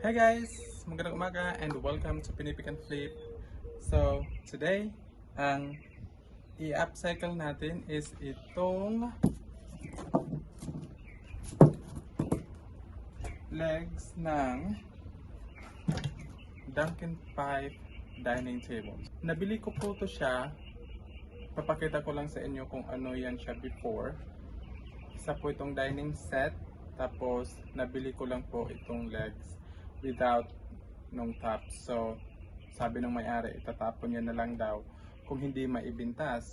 Hey guys! Magandang umaga and welcome to Pinoy Pick and Flip. So, today, ang i-upcycle natin is itong legs ng Duncan Pipe dining table. Nabili ko po ito siya. Papakita ko lang sa inyo kung ano yan siya before. Isa po itong dining set. Tapos, nabili ko lang po itong legs without nung top. So, sabi ng may-ari, itatapon niya na lang daw kung hindi maibintas.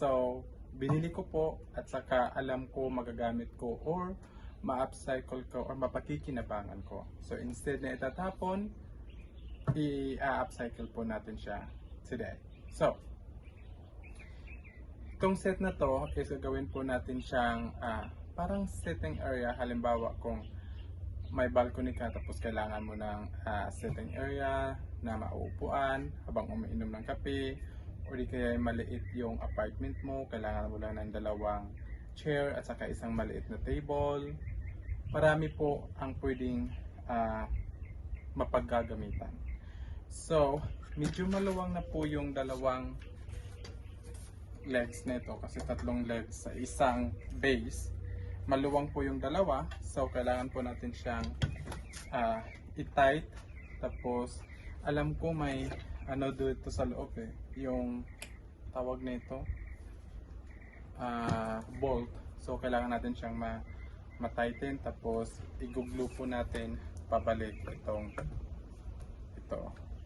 So, binili ko po at saka alam ko magagamit ko or ma-upcycle ko or mapakikinabangan ko. So, instead na itatapon, i-upcycle po natin siya today. So, itong set na to is gagawin po natin siyang parang sitting area. Halimbawa kung may balcony ka tapos kailangan mo ng sitting area na mauupuan habang umiinom ng kape, o di kaya maliit yung apartment mo, kailangan mo lang ng dalawang chair at saka isang maliit na table. Marami po ang pwedeng mapaggagamitan. So, medyo maluwang na po yung dalawang legs nito kasi tatlong legs sa isang base. Maluwang po yung dalawa, so kailangan po natin siyang i-tight. Tapos alam ko may ano dito sa loob yung tawag nito bolt, so kailangan natin siyang ma-tighten. Tapos i-glue po natin pabalik ito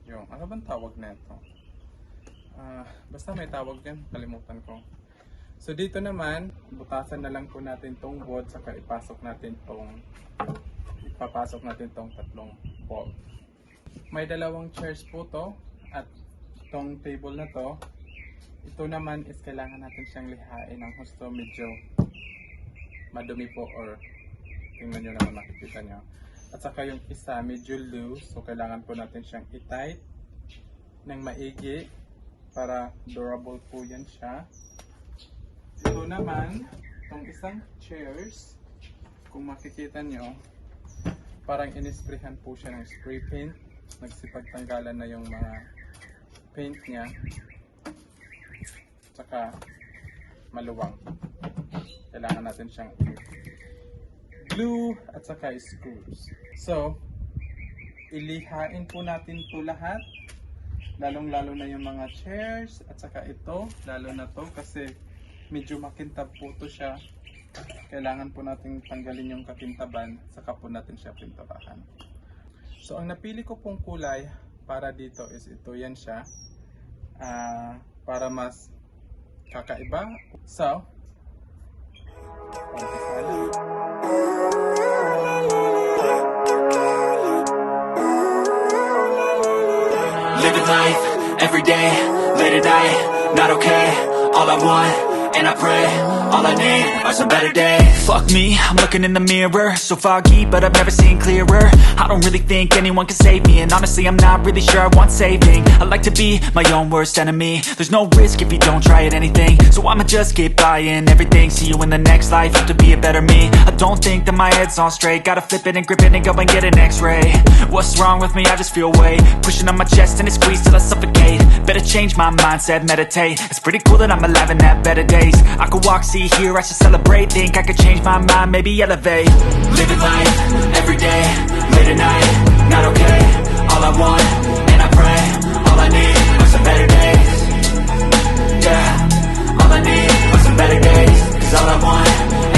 yung ano bang tawag nito, basta may tawag yan, kalimutan ko. So dito naman, butasan na lang po natin tong board, saka ipapasok natin tong tatlong bolt. May dalawang chairs po to at tong table na to. Ito naman is kailangan natin siyang lihain ng husto, medyo madumi po, or tingnan nyo naman, makikita nyo. At saka yung isa medyo loose, so kailangan po natin siyang i-tight ng maigi para durable po yan siya. Ito naman, itong isang chairs, kung makikita nyo, parang inisprayhan po siya ng spray paint. Nagsipagtanggalan na yung mga paint niya. Tsaka maluwang. Kailangan natin siyang glue at saka screws. So, ilihain po natin ito lahat. Lalong-lalo na yung mga chairs at saka ito, lalo na to kasi medyo makintab po ito siya. Kailangan po natin tanggalin yung kakintaban, saka po natin siya pinturahan. So ang napili ko pong kulay para dito is ito, yan siya, para mas kakaiba. So umpisa lang. Living life every day, late at night, not okay. All I want, and I pray, all I need are some better days. Fuck me, I'm looking in the mirror, so foggy, but I've never seen clearer. I don't really think anyone can save me, and honestly I'm not really sure I want saving. I like to be my own worst enemy. There's no risk if you don't try at anything, so I'ma just keep buying everything. See you in the next life, have to be a better me. I don't think that my head's on straight, gotta flip it and grip it and go and get an x-ray. What's wrong with me? I just feel weight pushing on my chest and it squeezes till I suffocate. Better change my mindset, meditate. It's pretty cool that I'm alive and have better days. I could walk, see, hear, I should celebrate. Think I could change my mind, maybe elevate. Living life, every day, late at night, not okay. All I want, and I pray, all I need are some better days. Yeah, all I need are some better days. Cause all I want,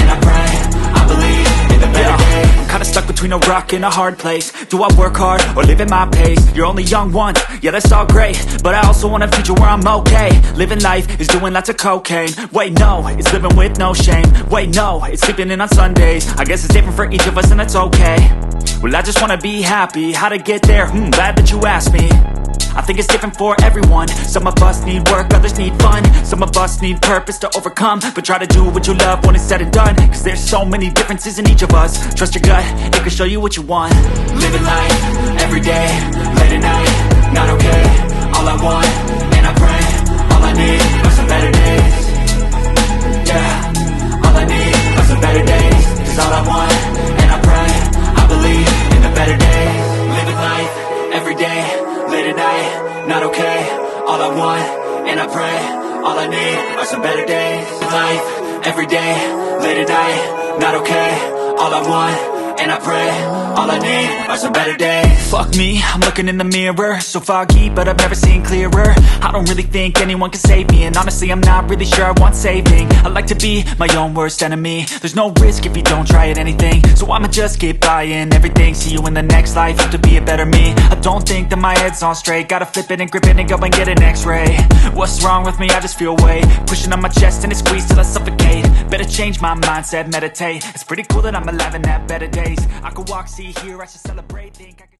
and I pray, I believe in the better days. I'm kinda stuck between a rock and a hard place. Do I work hard or live at my pace? You're only young once, yeah that's all great, but I also want a future where I'm okay. Living life is doing lots of cocaine. Wait no, it's living with no shame. Wait no, it's sleeping in on Sundays. I guess it's different for each of us and that's okay. Well I just wanna be happy, how to get there? Glad that you asked me. I think it's different for everyone. Some of us need work, others need fun. Some of us need purpose to overcome. But try to do what you love when it's said and done. Cause there's so many differences in each of us. Trust your gut, it can show you what you want. Living life, every day, late at night, not okay. All I want, and I pray, all I need are some better days. Yeah, all I need are some better days. Cause all I want, and I pray, I believe in the better days. want, and I pray, all I need are some better days. Life, every day, late at night, not okay. All I want, and I pray, all I need are some better days. Fuck me, I'm looking in the mirror, so foggy, but I've never seen clearer. I don't really think anyone can save me, and honestly I'm not really sure I want saving. I like to be my own worst enemy. There's no risk if you don't try at anything, so I'ma just keep buying everything. See you in the next life, have to be a better me. I don't think that my head's on straight, gotta flip it and grip it and go and get an x-ray. What's wrong with me? I just feel weight pushing on my chest and it squeezes till I suffocate. Better change my mindset, meditate. It's pretty cool that I'm alive and have better days. I could walk, see, hear, I should celebrate, think I could